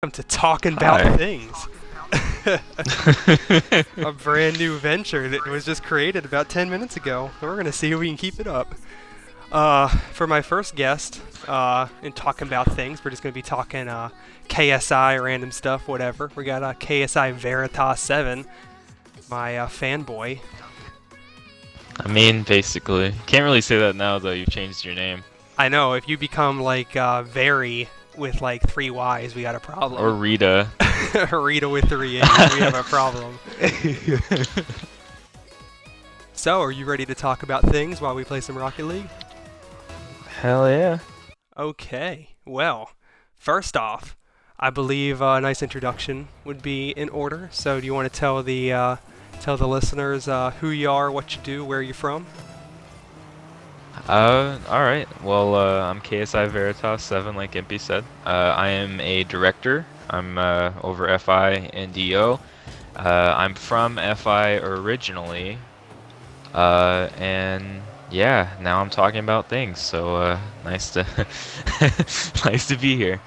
Welcome to Talking About Hi. Things, a brand new venture that was just created about 10 minutes ago. We're going to see if we can keep it up. For my first guest in Talking About Things, we're just going to be talking KSI, random stuff, whatever. We got KSI VeRiiTaS 7, my fanboy. I mean, basically. Can't really say that now, though. You've changed your name. I know, if you become like Very with like three Y's, we got a Or problem. Rita. Rita with three A's, we have a problem. So, are you ready to talk about things while we play some Rocket League? Hell yeah. Okay, well, first off, I believe a nice introduction would be in order. So, do you want to tell the listeners who you are, what you do, where you're from? Alright. Well, I'm KSI VeRiiTaS 7, like ImPyyy said. I am a director. I'm, over FI and DO. I'm from FI originally. And yeah, now I'm talking about things, so, nice to, nice to be here.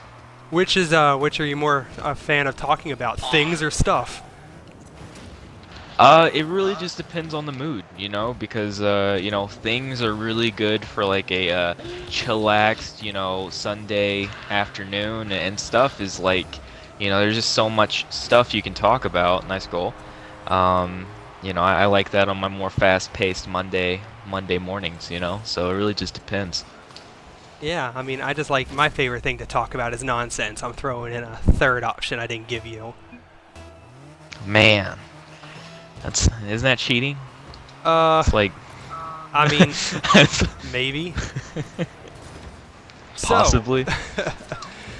Which are you more a fan of talking about, things or stuff? It really just depends on the mood, because things are really good for like a chillaxed, Sunday afternoon, and stuff is like, there's just so much stuff you can talk about. Nice goal. I like that on my more fast-paced Monday mornings, so it really just depends. Yeah, I mean, I just like my favorite thing to talk about is nonsense. I'm throwing in a third option I didn't give you. Man, isn't that cheating? Uh, It's like I mean, maybe. So, possibly. Oh,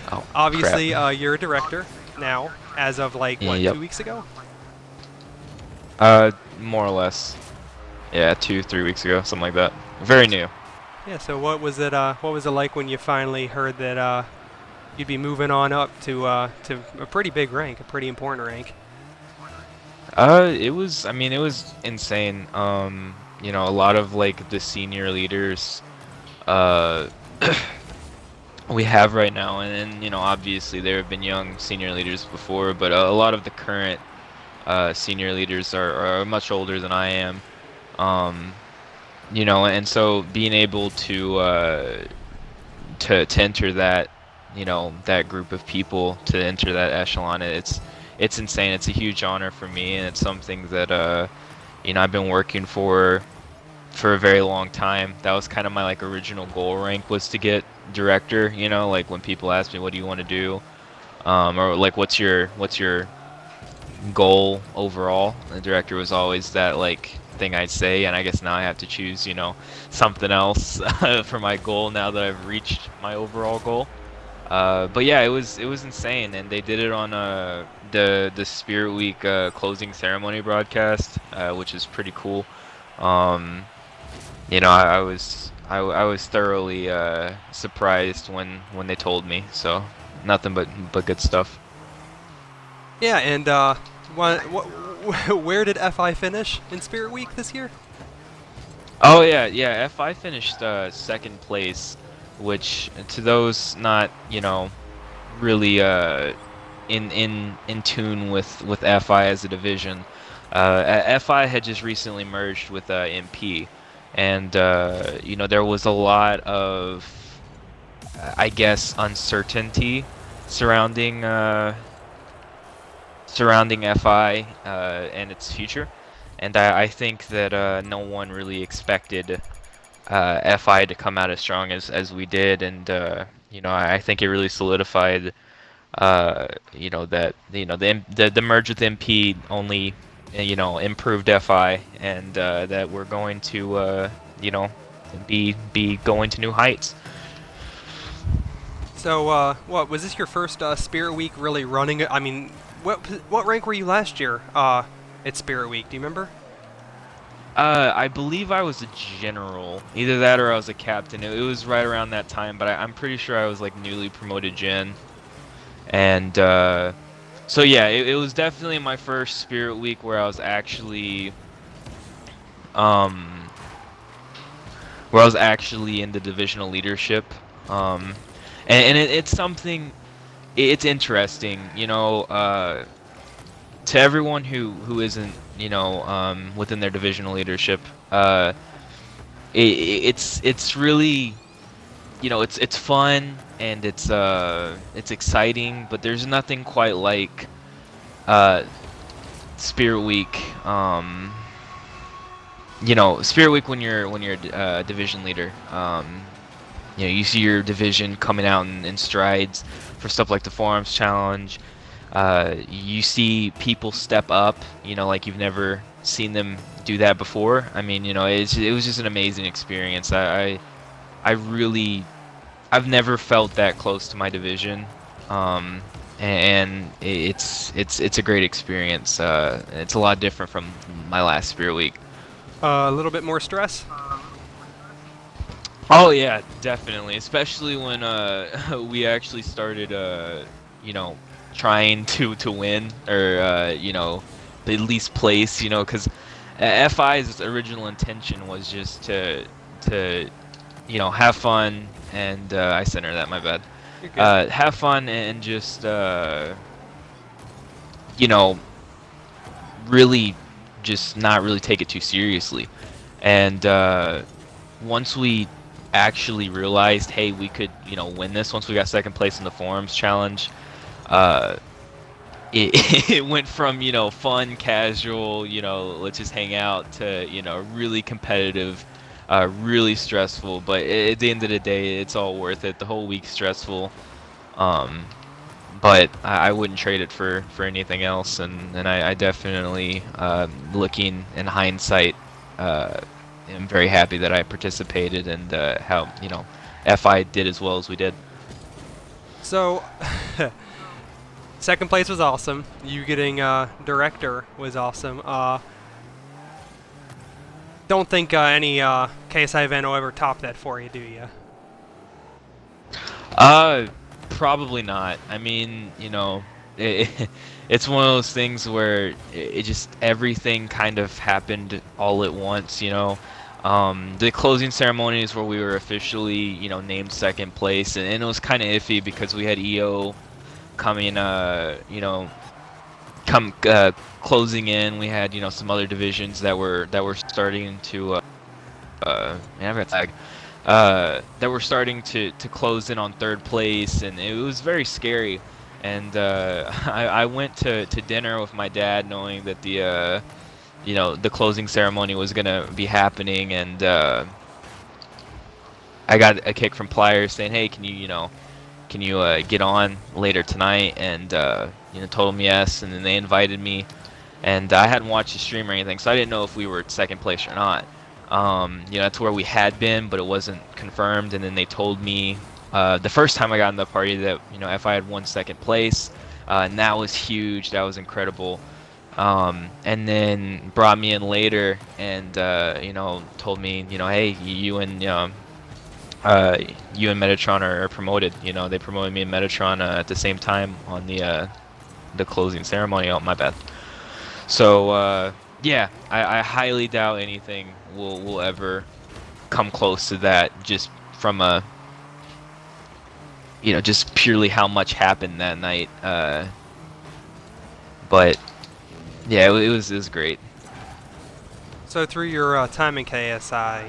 crap. obviously, you're a director now, as of like what, Yep. 2 weeks ago? More or less. Yeah, 2, 3 weeks ago, something like that. Very new. Yeah. So, what was it? What was it like when you finally heard that you'd be moving on up to a pretty big rank, a pretty important rank? I mean, it was insane. A lot of like the senior leaders, uh, we have right now, and obviously there have been young senior leaders before, but a lot of the current, senior leaders are much older than I am. Um, and so being able to enter that, that group of people, to enter that echelon, it's insane. It's a huge honor for me, and it's something that I've been working for a very long time. That was kind of my like original goal rank, was to get director. Like when people ask me, what do you want to do, or like what's your goal overall, the director was always that like thing I'd say. And I guess now I have to choose, something else for my goal, now that I've reached my overall goal. But yeah, it was insane, and they did it on the Spirit Week closing ceremony broadcast, which is pretty cool. Um, I was thoroughly surprised when they told me. So nothing but good stuff. Yeah. And where did FI finish in Spirit Week this year? Oh yeah, yeah. FI finished second place, which to those not really in tune with FI as a division, FI had just recently merged with ImPyyy, and there was a lot of, I guess, uncertainty surrounding FI and its future. And I think that no one really expected FI to come out as strong as we did, and I think it really solidified, that the merge with MP only improved FI, and that we're going to be going to new heights. So, what was this your first Spirit Week really running? I mean, what rank were you last year at Spirit Week? Do you remember? I believe I was a general. Either that or I was a captain. It was right around that time, but I'm pretty sure I was like newly promoted gen. And so yeah, it was definitely my first Spirit Week um, where I was actually in the divisional leadership. Um, and it's something. it's interesting, you know, to everyone who isn't, you know, within their divisional leadership, it's really, you know, it's fun and it's exciting, but there's nothing quite like Spirit Week. You know, Spirit Week when you're division leader. You know, you see your division coming out in strides for stuff like the Forums Challenge. You see people step up, you know, like you've never seen them do that before. I mean, you know, it was just an amazing experience. I really, I've never felt that close to my division, and it's a great experience. It's a lot different from my last Spirit Week. A little bit more stress. Oh yeah, definitely. Especially when we actually started you know, trying to win or you know, at least place, you know, cuz FI's original intention was just to you know, have fun and I center that, my bad. You're good. Have fun and just you know, really just not really take it too seriously. And once we actually realized, hey, we could, you know, win this. Once we got second place in the Forums Challenge, uh, it went from, you know, fun, casual, you know, let's just hang out to, you know, really competitive, really stressful. But at the end of the day, it's all worth it. The whole week's stressful, um, but I wouldn't trade it for anything else. And I definitely, looking in hindsight, am very happy that I participated and how, you know, FI did as well as we did. So, second place was awesome. You getting director was awesome. Don't think any KSI event will ever top that for you, do you? Uh, Probably not. I mean, you know, it's one of those things where it just everything kind of happened all at once, you know. The closing ceremonies where we were officially, you know, named second place, and it was kind of iffy because we had EO coming, you know, closing in. We had, you know, some other divisions that were starting to, man, I've got tag. That were starting to close in on third place, and it was very scary. And I went to dinner with my dad, knowing that the you know, the closing ceremony was gonna be happening, and I got a kick from Pliers saying, "Hey, can you, you know, can you get on later tonight?" And you know, told him yes, and then they invited me, and I hadn't watched the stream or anything, so I didn't know if we were second place or not. You know, that's where we had been, but it wasn't confirmed, and then they told me the first time I got in the party that, you know, if I had won second place, and that was huge, that was incredible. And then brought me in later and you know, told me, you know, hey, you and Metatron are promoted. You know, they promoted me and Metatron at the same time on the closing ceremony. Oh, my bad. So yeah, I highly doubt anything will ever come close to that, just from a, you know, just purely how much happened that night. But yeah, it was great. So through your time in KSI,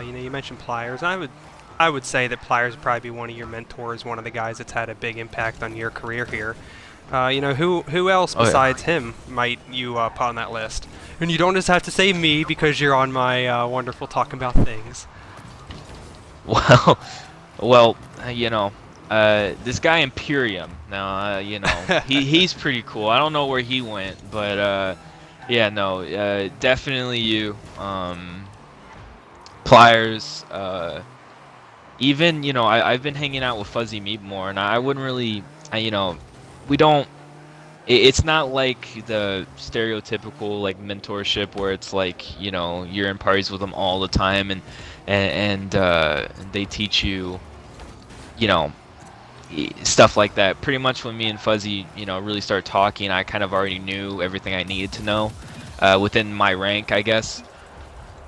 you know, you mentioned Pliers. I would say that Pliers would probably be one of your mentors, one of the guys that's had a big impact on your career here. You know, who else Oh yeah. besides him might you put on that list? And you don't just have to say me because you're on my wonderful Talking About Things. Well, well, you know, this guy Imperium. Now, you know, he's pretty cool. I don't know where he went, but yeah, no, definitely you. Pliers. Even, you know, I've been hanging out with Fuzzy Meat more, and I wouldn't really, you know, we don't. It's not like the stereotypical like mentorship where it's like, you know, you're in parties with them all the time, and they teach you, you know, stuff like that. Pretty much when me and Fuzzy, you know, really started talking, I kind of already knew everything I needed to know within my rank, I guess.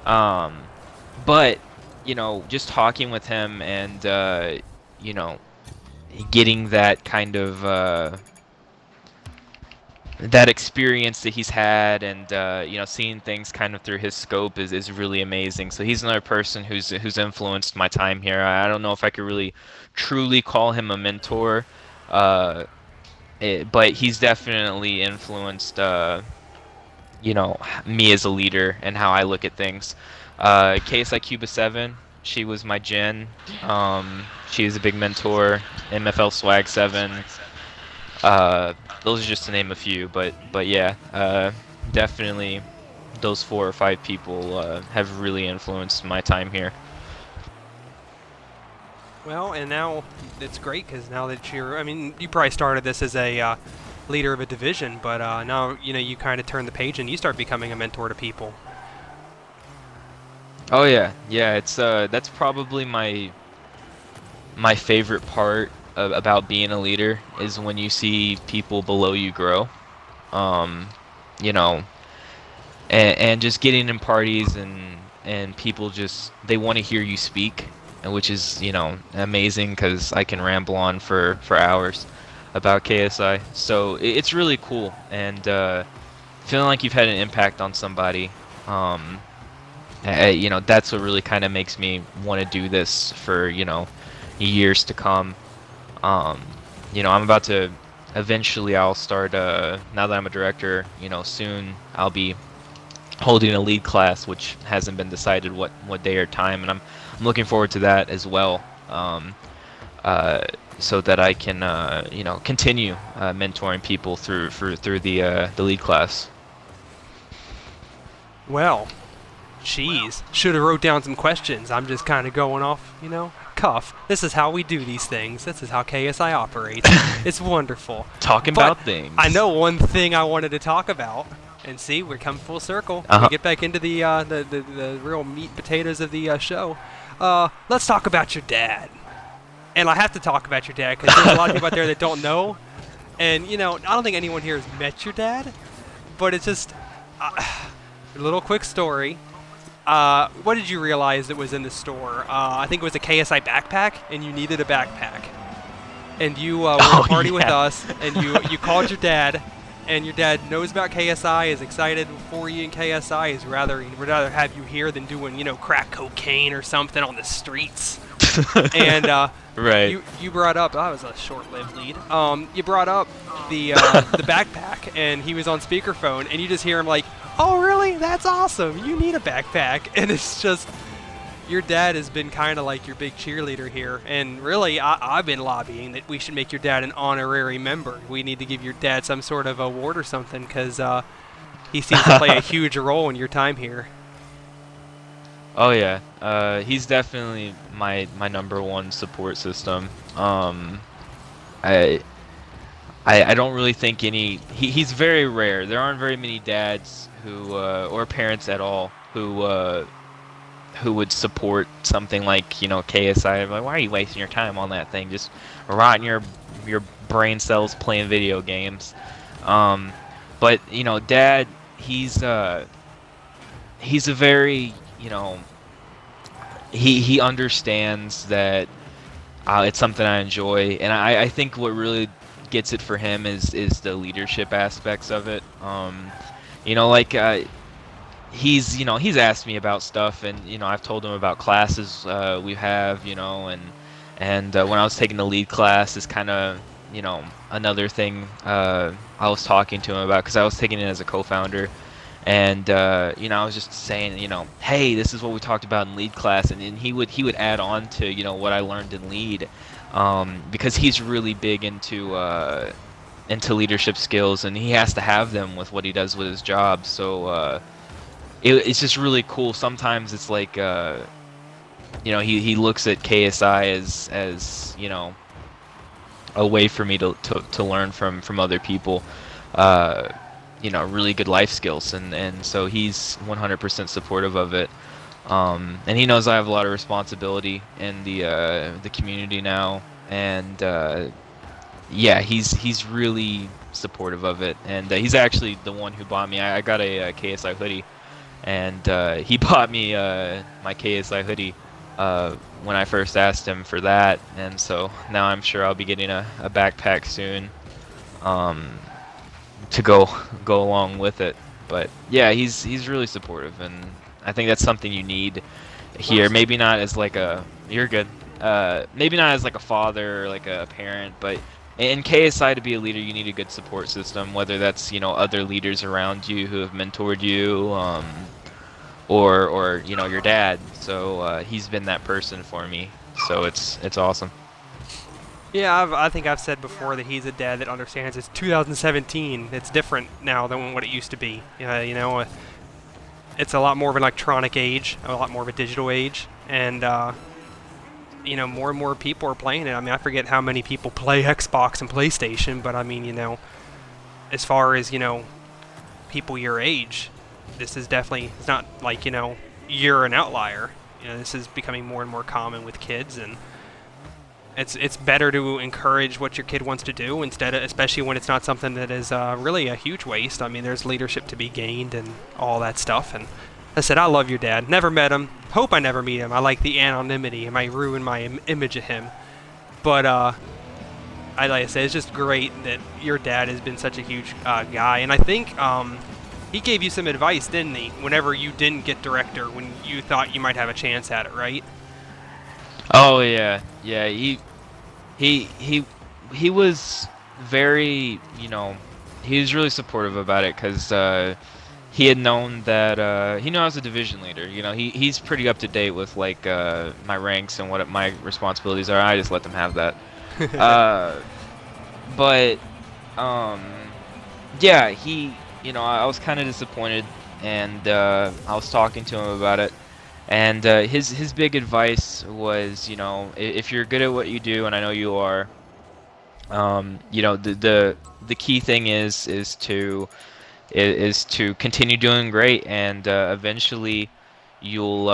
Um, but you know, just talking with him and you know, getting that kind of that experience that he's had, and you know, seeing things kind of through his scope is really amazing. So he's another person who's influenced my time here. I don't know if I could really truly call him a mentor, uh, but he's definitely influenced you know, me as a leader and how I look at things. KSI Cuba 7, she was my gen. She was a big mentor. MFL Swag 7. Uh, those are just to name a few, but yeah, definitely those 4 or 5 people have really influenced my time here. Well, and now it's great because now that you're, I mean, you probably started this as a leader of a division, but now you kind of turn the page and you start becoming a mentor to people. Oh yeah, yeah. It's that's probably my favorite part about being a leader is when you see people below you grow. Um, you know, and just getting in parties and people just they want to hear you speak, and which is, you know, amazing because I can ramble on for hours about KSI. So it's really cool, and feeling like you've had an impact on somebody. You know, that's what really kind of makes me want to do this for, you know, years to come. Um, you know, I'm about to eventually I'll start now that I'm a director, you know, soon I'll be holding a lead class, which hasn't been decided what day or time, and I'm looking forward to that as well. So that I can you know, continue mentoring people through the lead class. Well, jeez, should have wrote down some questions. I'm just kind of going off, cuff. This is how we do these things. This is how KSI operates. It's wonderful. Talking But about things. I know one thing I wanted to talk about, and see, we're coming full circle. Uh-huh. We get back into the real meat and potatoes of the show. Let's talk about your dad. And I have to talk about your dad because there's a lot of people out there that don't know. And, I don't think anyone here has met your dad, but it's just a little quick story. What did you realize that was in the store? I think it was a KSI backpack, and you needed a backpack. And you were at a party with us, and you called your dad, and your dad knows about KSI, is excited for you in KSI, he'd rather have you here than doing, crack cocaine or something on the streets. And right. You brought up, that was a short-lived lead. You brought up the backpack, and he was on speakerphone, and you just hear him like, "Oh, really? That's awesome! You need a backpack." And it's just, your dad has been kind of like your big cheerleader here, and really, I've been lobbying that we should make your dad an honorary member. We need to give your dad some sort of award or something, because he seems to play a huge role in your time here. Oh yeah, he's definitely my number one support system. I don't really think he's very rare. There aren't very many dads who or parents at all who would support something like, KSI. I'm like, why are you wasting your time on that thing? Just rotting your brain cells playing video games. But Dad, he's a very, he understands that it's something I enjoy, and I think what really gets it for him is the leadership aspects of it. He's asked me about stuff, and I've told him about classes we have, and when I was taking the lead class is kind of another thing I was talking to him about, because I was taking it as a co-founder. And I was just saying, hey, this is what we talked about in lead class, and he would add on to what I learned in lead, because he's really big into leadership skills, and he has to have them with what he does with his job. So it's just really cool. Sometimes it's like he looks at KSI as a way for me to learn from other people. Really good life skills, and so he's 100% supportive of it. And he knows I have a lot of responsibility in the community now, and yeah, he's really supportive of it. And he's actually the one who bought me. I got a KSI hoodie, and he bought me my KSI hoodie when I first asked him for that, and so now I'm sure I'll be getting a backpack soon, um, to go along with it. But yeah, he's really supportive, and I think that's something you need here. Maybe not as like a you're good. Maybe not as like a father or like a parent, but in KSI to be a leader, you need a good support system. Whether that's other leaders around you who have mentored you, or your dad. So he's been that person for me. So it's awesome. Yeah, I think I've said before that he's a dad that understands it's 2017. It's different now than what it used to be. It's a lot more of an electronic age, a lot more of a digital age, and more and more people are playing it. I mean, I forget how many people play Xbox and PlayStation, but I mean, as far as people your age, this is definitely, it's not like you're an outlier. This is becoming more and more common with kids, and it's better to encourage what your kid wants to do instead of, especially when it's not something that is really a huge waste. I mean, there's leadership to be gained and all that stuff. And I said, I love your dad. Never met him. Hope I never meet him. I like the anonymity. It might ruin my image of him. But like I said, it's just great that your dad has been such a huge guy. And I think he gave you some advice, didn't he? Whenever you didn't get director, when you thought you might have a chance at it, right? Oh yeah, yeah. He was very, he was really supportive about it because he had known that he knew I was a division leader. He's pretty up to date with like my ranks and what my responsibilities are. I just let them have that. But yeah, I was kind of disappointed, and I was talking to him about it. And his big advice was, if you're good at what you do, and I know you are, the key thing is to continue doing great, and eventually you'll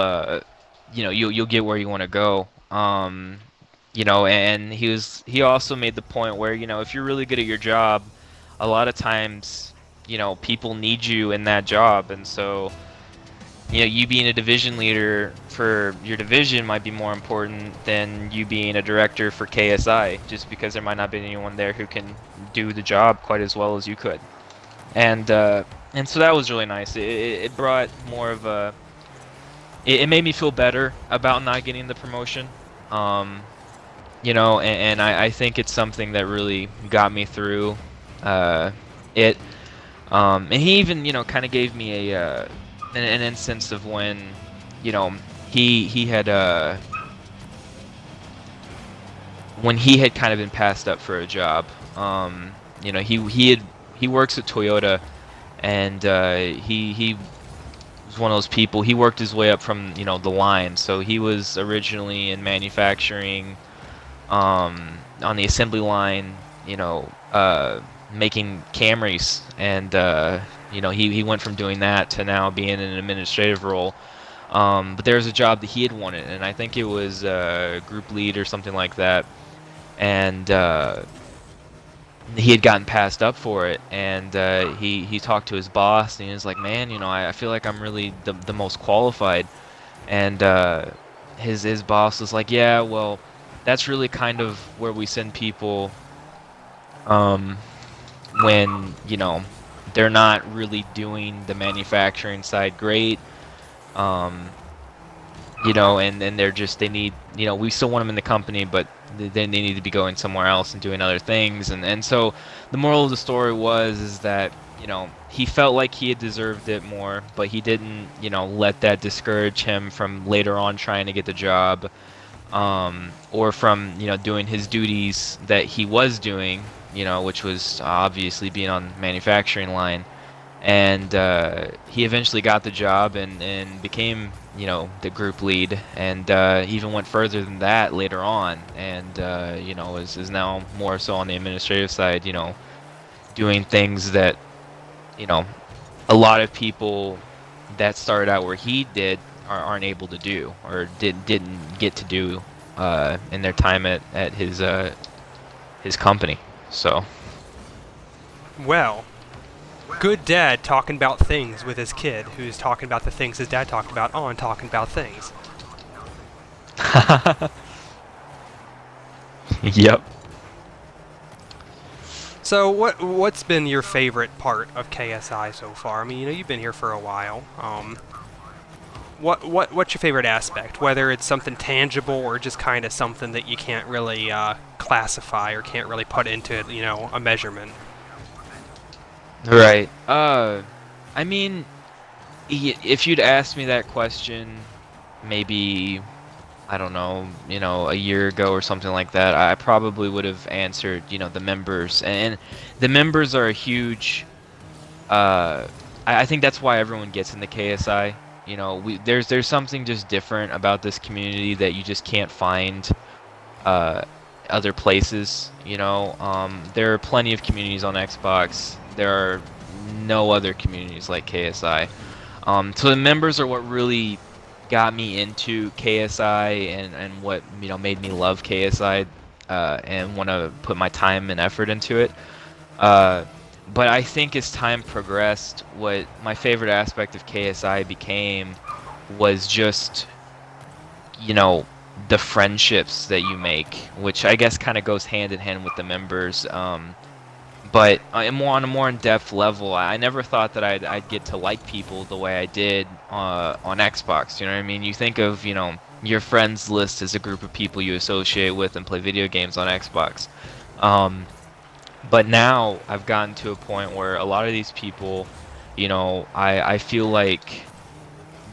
get where you want to go. And he also made the point where, if you're really good at your job, a lot of times, people need you in that job, and so you being a division leader for your division might be more important than you being a director for KSI, just because there might not be anyone there who can do the job quite as well as you could. And so that was really nice. It brought more of a. It made me feel better about not getting the promotion. And I think it's something that really got me through it. And he even, kind of gave me an instance of when, he had when he had kind of been passed up for a job. He works at Toyota, and he was one of those people. He worked his way up from the line, so he was originally in manufacturing, on the assembly line, making Camrys, and he went from doing that to now being in an administrative role. But there was a job that he had wanted, and I think it was group lead or something like that, and he had gotten passed up for it, and he talked to his boss, and he was like, man, I feel like I'm really the most qualified. And his boss was like, yeah, well, that's really kind of where we send people when they're not really doing the manufacturing side great, and they need, we still want them in the company, but they need to be going somewhere else and doing other things. And so the moral of the story is that he felt like he had deserved it more, but he didn't let that discourage him from later on trying to get the job, or from doing his duties that he was doing, which was obviously being on the manufacturing line. And he eventually got the job and became the group lead, and even went further than that later on, and is now more so on the administrative side, doing things that a lot of people that started out where he did aren't able to do, or didn't get to do in their time at his company. So Well, good dad talking about things with his kid, who's talking about the things his dad talked about on Talking About Things. Yep. So what's been your favorite part of KSI so far? I mean, you've been here for a while. What's your favorite aspect? Whether it's something tangible or just kind of something that you can't really classify or can't really put into a measurement. Right. I mean, if you'd asked me that question, maybe I don't know, a year ago or something like that, I probably would have answered, the members. And the members are a huge. I think that's why everyone gets into KSI. There's something just different about this community that you just can't find other places. There are plenty of communities on Xbox. There are no other communities like KSI. So the members are what really got me into KSI and what made me love KSI and want to put my time and effort into it. But I think as time progressed, what my favorite aspect of KSI became was just, the friendships that you make, which I guess kind of goes hand in hand with the members. But on a more in-depth level, I never thought that I'd get to like people the way I did on Xbox. You know what I mean? You think of, your friends list as a group of people you associate with and play video games on Xbox. But now I've gotten to a point where a lot of these people, I feel like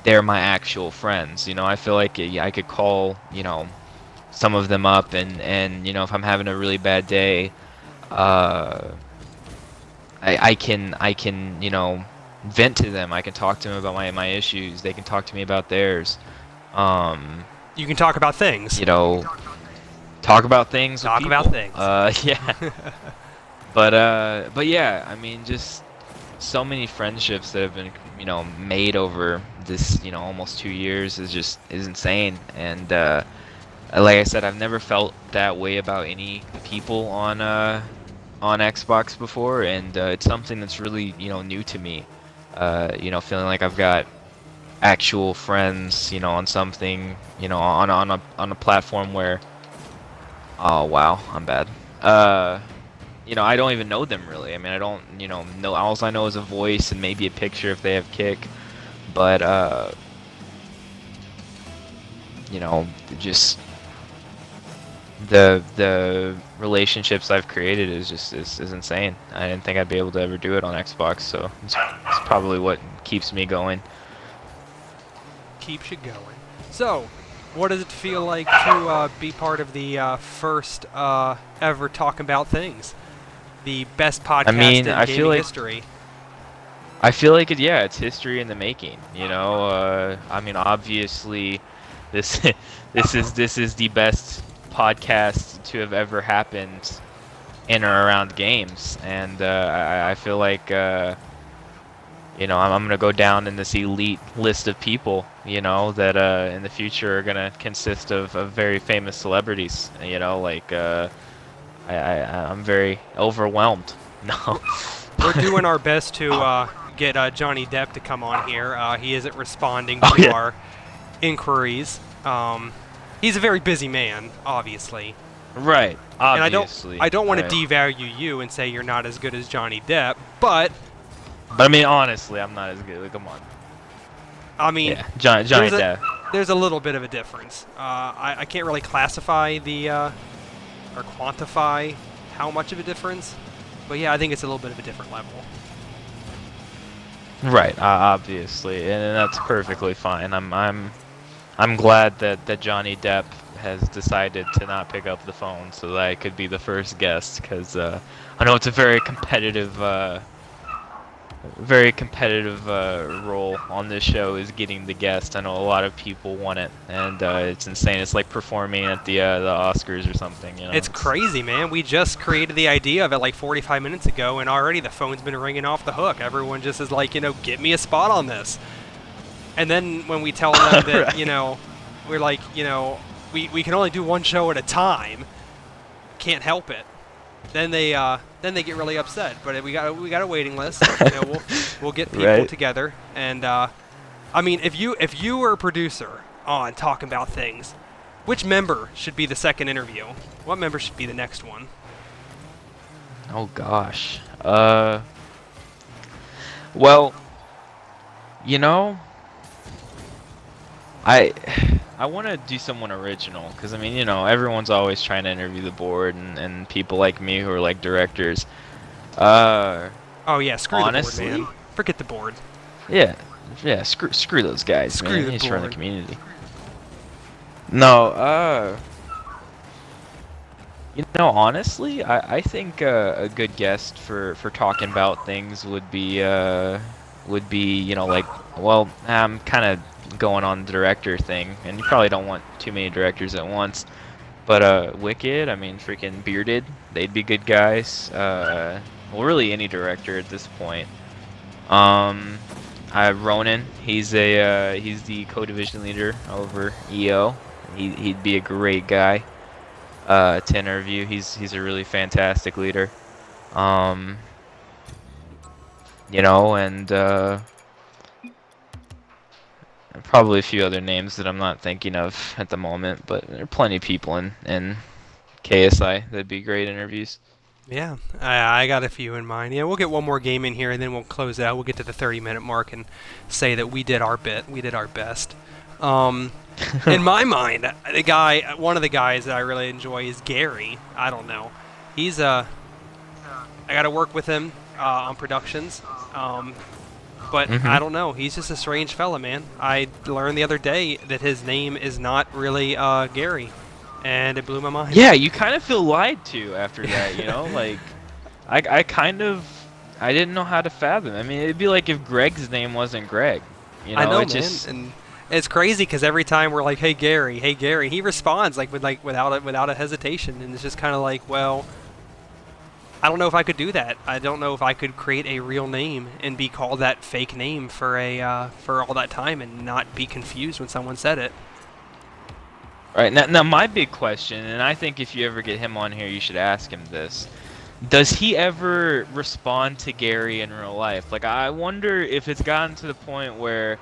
they're my actual friends. I feel like I could call, some of them up and if I'm having a really bad day, I can vent to them. I can talk to them about my issues. They can talk to me about theirs. You can talk about things. Talk about things. Talk with about things. Yeah. But yeah, I mean, just so many friendships that have been, made over this, almost 2 years is insane. And like I said, I've never felt that way about any people on Xbox before, and it's something that's really, new to me. Feeling like I've got actual friends, on something, on a platform where, oh wow, I'm bad. I don't even know them really. I mean, I don't, know. All I know is a voice and maybe a picture if they have kick. But, just the relationships I've created is insane. I didn't think I'd be able to ever do it on Xbox, so it's probably what keeps me going. Keeps you going. So, what does it feel like to be part of the first ever Talkin Bout Things? The best podcast in gaming history. I feel like it's history in the making. I mean, obviously, this is the best podcast to have ever happened in or around games, and I feel like I'm gonna go down in this elite list of people, that in the future are gonna consist of very famous celebrities. I'm very overwhelmed. No. We're doing our best to get Johnny Depp to come on here. He isn't responding to our inquiries. He's a very busy man, obviously. Right. Obviously. And I don't want to devalue you and say you're not as good as Johnny Depp, but I mean, honestly, I'm not as good. Come on. I mean, yeah, Johnny Depp. There's a little bit of a difference. I can't really classify or quantify how much of a difference, but yeah, I think it's a little bit of a different level. Right, obviously, and that's perfectly fine. I'm glad that Johnny Depp has decided to not pick up the phone so that I could be the first guest, because I know it's a very competitive role on this show is getting the guest. I know a lot of people want it, and it's insane. It's like performing at the Oscars or something. It's crazy, man. We just created the idea of it like 45 minutes ago, and already the phone's been ringing off the hook. Everyone just is like, get me a spot on this. And then when we tell them that, right. We're like, we can only do one show at a time. Can't help it. Then they get really upset. But we got a waiting list. We'll get people together. And I mean, if you were a producer on Talkin Bout Things, Which member should be the second interview? What member should be the next one? Oh gosh. Well, you know, I I want to do someone original because I mean, you know, everyone's always trying to interview the board and people like me who are like directors. Oh yeah, screw Honestly, the board, man. Forget the board. yeah, yeah, screw those guys, Screw man. the They just run the board. community. No, you know, honestly, I think a good guest for talking about things would be you know, like, well, I'm kind of going on the director thing, and you probably don't want too many directors at once. But Wicked, I mean, freaking Bearded, they'd be good guys. Well, really any director at this point. I have Ronan. He's the co-division leader over EO. He'd be a great guy to interview. He's a really fantastic leader. You know, and probably a few other names that I'm not thinking of at the moment, but there are plenty of people in KSI that'd be great interviews. Yeah, I got a few in mind. Yeah, we'll get one more game in here, and then we'll close out. We'll get to the 30-minute mark and say that we did our bit. We did our best. In my mind, one of the guys that I really enjoy is Gary. I don't know. He's I got to work with him on productions, but I don't know. He's just a strange fella, man. I learned the other day that his name is not really Gary, and it blew my mind. Yeah, you kind of feel lied to after that, you know? Like, I didn't know how to fathom. I mean, it'd be like if Greg's name wasn't Greg. You know, I know, it man, just... and it's crazy because every time we're like, "Hey Gary," he responds without a hesitation, and it's just kind of like, well, I don't know if I could do that. I don't know if I could create a real name and be called that fake name for all that time and not be confused when someone said it. Right, now my big question, and I think if you ever get him on here, you should ask him this. Does he ever respond to Gary in real life? Like, I wonder if it's gotten to the point where,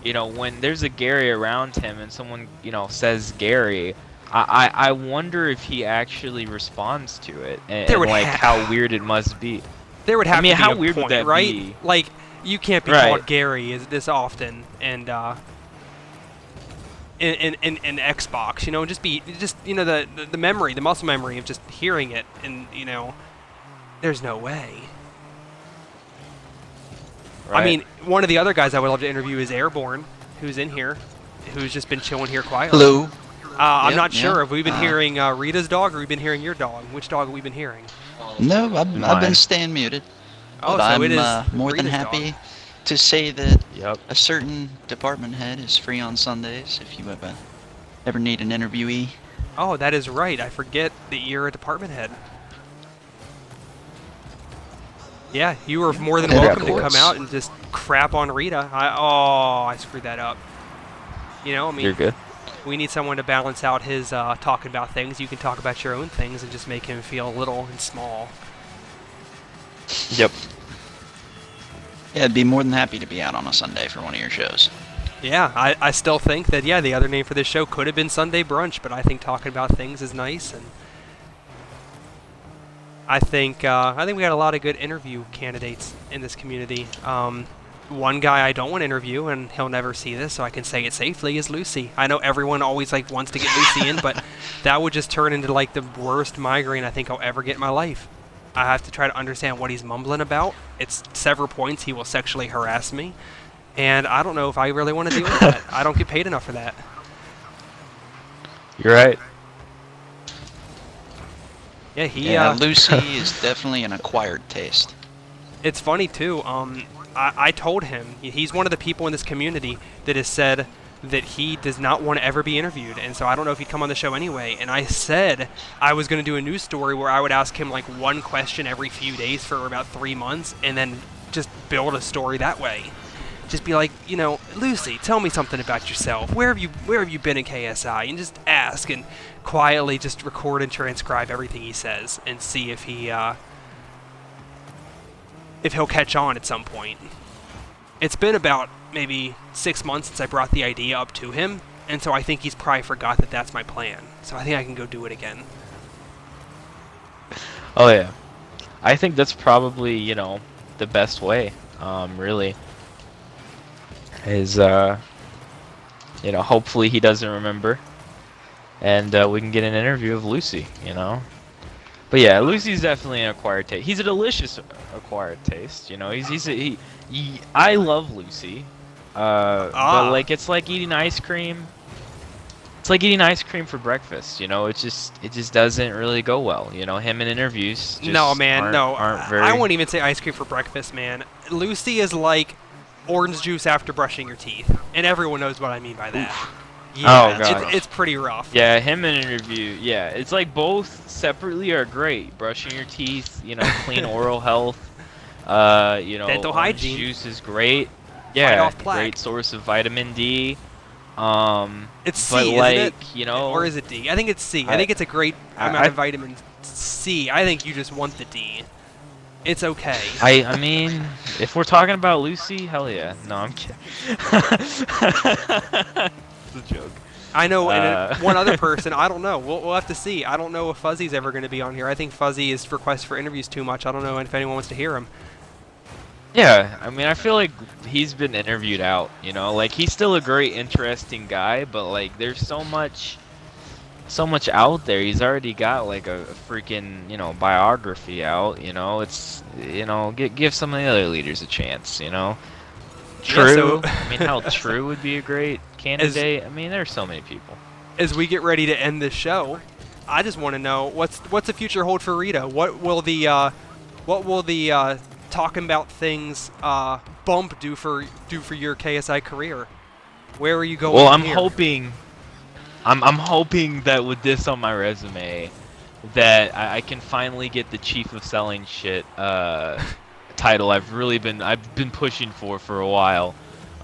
you know, when there's a Gary around him and someone, you know, says Gary, I wonder if he actually responds to it and like how weird it must be. There would have to be how a weird point, would that right? be? Like, you can't be Right. called Gary this often, and in Xbox, you know, just you know, the memory, the muscle memory of just hearing it, and you know, there's no way. Right. I mean, one of the other guys I would love to interview is Airborne, who's in here, who's just been chilling here quietly. Hello. I'm Yep, not sure. yep. Have we been hearing Rita's dog, or have we been hearing your dog? Which dog have we been hearing? No, I've Mine. been staying muted. Oh, But so it is I'm more than Rita's happy dog. to say that Yep. a certain department head is free on Sundays if you ever need an interviewee. Oh, that is right. I forget that you're a department head. Yeah, you were more than Yeah, welcome of to come course. out and just crap on Rita. I screwed that up. You know, I mean, You're good. we need someone to balance out his talking about things. You can talk about your own things and just make him feel little and small. Yep. Yeah, I'd be more than happy to be out on a Sunday for one of your shows. Yeah, I still think that, yeah, the other name for this show could have been Sunday Brunch, but I think talking about things is nice, and I think we got a lot of good interview candidates in this community. One guy I don't want to interview, and he'll never see this, so I can say it safely, is Lucy. I know everyone always like wants to get Lucy in, but that would just turn into like the worst migraine I think I'll ever get in my life. I have to try to understand what he's mumbling about. It's several points he will sexually harass me, and I don't know if I really want to deal with that. I don't get paid enough for that. You're right. Yeah, Yeah, Lucy is definitely an acquired taste. It's funny too. I told him he's one of the people in this community that has said that he does not want to ever be interviewed, and so I don't know if he'd come on the show anyway. And I said I was going to do a news story where I would ask him like one question every few days for about 3 months, and then just build a story that way. Just be like, you know, Lucy, tell me something about yourself. Where have you been in KSI? And just ask and quietly just record and transcribe everything he says and see if he'll catch on at some point. It's been about maybe 6 months since I brought the idea up to him, And so I think he's probably forgot that that's my plan. So I think I can go do it again. Oh yeah, I think that's probably, you know, the best way. Really, is you know, hopefully he doesn't remember, and we can get an interview of Lucy. You know, but yeah, Lucy's definitely an acquired taste. He's a delicious acquired taste. You know, I love Lucy, but like it's like eating ice cream. It's like eating ice cream for breakfast, you know. It just doesn't really go well, you know. Him in interviews just No, man, aren't very. I won't even say ice cream for breakfast, man. Lucy is like orange juice after brushing your teeth, and everyone knows what I mean by that. Yeah, Oh, God. it's pretty rough. Yeah, him in interview. Yeah, it's like both separately are great. Brushing your teeth, you know, clean oral health. You know, Dental orange hygiene. juice is great. Fight Yeah, off plaque. great source of vitamin D. It's C, but like, isn't it? you know, Or is it D? I think it's C. I think it's a great amount of vitamin C. I think you just want the D. It's okay. I mean, if we're talking about Lucy, hell yeah. No, I'm kidding. It's a joke. I know, and one other person, I don't know. We'll have to see. I don't know if Fuzzy's ever going to be on here. I think Fuzzy is requests for interviews too much. I don't know if anyone wants to hear him. Yeah, I mean, I feel like he's been interviewed out, you know? Like, he's still a great, interesting guy, but, like, there's so much out there. He's already got, like, a freaking, you know, biography out, you know? It's, you know, give some of the other leaders a chance, you know? True. Yeah, so I mean, how True would be a great candidate. I mean, there's so many people. As we get ready to end this show, I just want to know what's the future hold for Rita? What will the Talkin Bout Things bump do for your KSI career? Where are you going? Well, from I'm here? hoping that with this on my resume, that I can finally get the Chief of Selling Shit title I've been pushing for a while.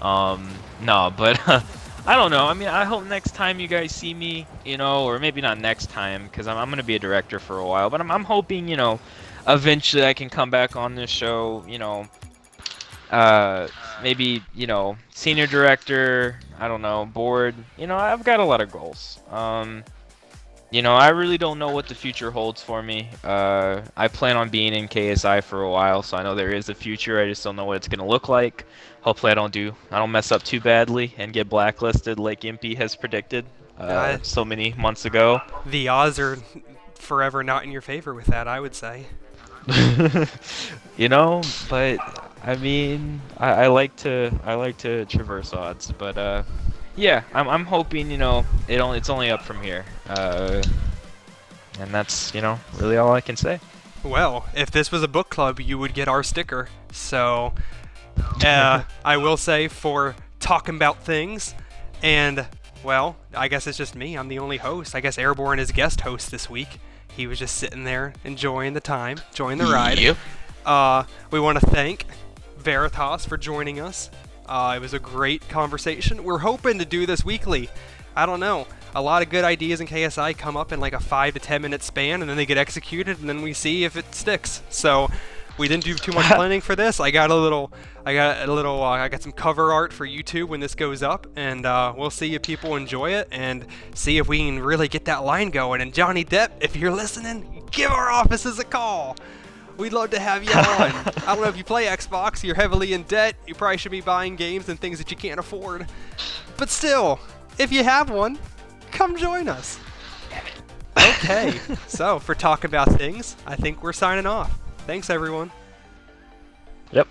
No, but I don't know. I mean, I hope next time you guys see me, you know, or maybe not next time, because I'm gonna be a director for a while. But I'm hoping, you know, eventually I can come back on this show, you know, maybe, you know, senior director, I don't know, board. You know, I've got a lot of goals. You know, I really don't know what the future holds for me. I plan on being in KSI for a while, so I know there is a future. I just don't know what it's going to look like. Hopefully I don't mess up too badly and get blacklisted like ImPyyy has predicted so many months ago. The odds are forever not in your favor with that, I would say. You know, but I mean, I like to traverse odds, but yeah, I'm hoping, you know, it's only up from here, and that's, you know, really all I can say. Well, if this was a book club, you would get our sticker. So, I will say for Talkin Bout Things, and well, I guess it's just me. I'm the only host. I guess Airborne is guest host this week. He was just sitting there enjoying the time, enjoying the ride. Yep. We want to thank VeRiiTaS for joining us. It was a great conversation. We're hoping to do this weekly. I don't know. A lot of good ideas in KSI come up in like a 5 to 10 minute span, and then they get executed, and then we see if it sticks. So we didn't do too much planning for this. I got some cover art for YouTube when this goes up, and we'll see if people enjoy it and see if we can really get that line going. And Johnny Depp, if you're listening, give our offices a call. We'd love to have you on. I don't know if you play Xbox, you're heavily in debt, you probably should be buying games and things that you can't afford. But still, if you have one, come join us. Okay, so for Talkin Bout Things, I think we're signing off. Thanks, everyone. Yep.